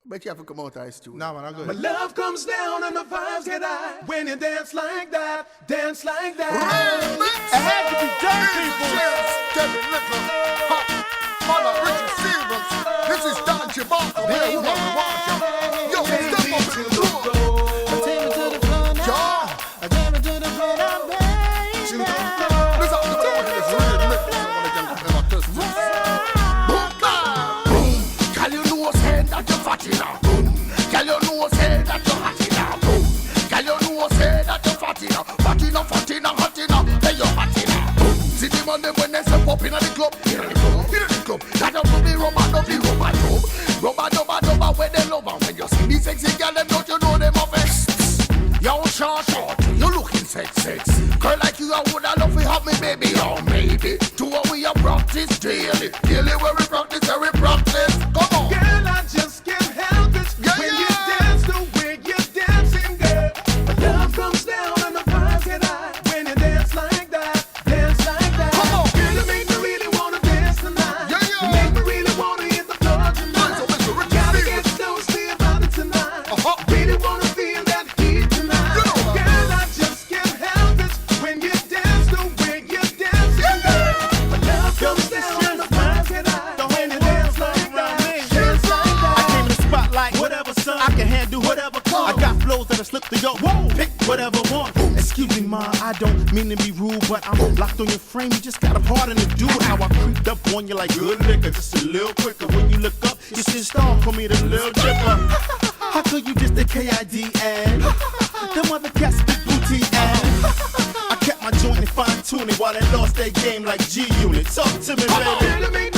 Bet you have to come out of his too. Nah, man, I'm good. My love comes down and my vibes get high when you dance like that, dance like that. It had to be done, people. Cheers, Kevin Little. Mother Richard Stevens. This is Don Chibaka. Where you want to watch him? Yo, step up in the floor. Take me to the floor now. Take me to the floor now, baby. Listen up to the this really lit. I want to get a test. Boom, boom. Can you know say that you're fatty now? Boom. Can you know say that you're hotty now? Boom. Can you know say that you're fatty now? Fatty now, fatty now, hotty now. Hey, you're hotty now. Boom. See them on them when they step up in the club. In the club. That up to be rubber, don't be rubber dub. Rubber dubber, where they love. And when you see these sexy girl, them don't you know them of it? Yo, short, you looking sexy. Girl like you, I woulda love to have me, baby. Oh, maybe. To what we a practice daily. Daily where we practice, where we practice. Come on. Girl, I just can't help it when you dance the way you're dancing, girl. My love comes down and the vibes get high when you dance like that, dance like that. Come on. Girl, you make me really wanna dance tonight. You make me really wanna hit the floor tonight. Gotta get closely about it tonight. Really wanna feel that heat tonight. Girl, I just can't help it when you dance the way you're dancing, girl. My love comes down and the vibes get high when you dance like that, dance like that. I came in the spotlight. Whatever, son. I can handle whatever come. I got flows that'll slip through your pick whatever one. Excuse me, ma, I don't mean to be rude, but I'm locked on your frame. You just got a pardon to do. How I creeped up on you like good liquor, just a little quicker. When you look up, you see a star, call me the little dipper. How could you just the KID and them other cats be booty and I kept my joint and fine tuning while they lost their game like G Unit. Talk to me, baby. Girl, you make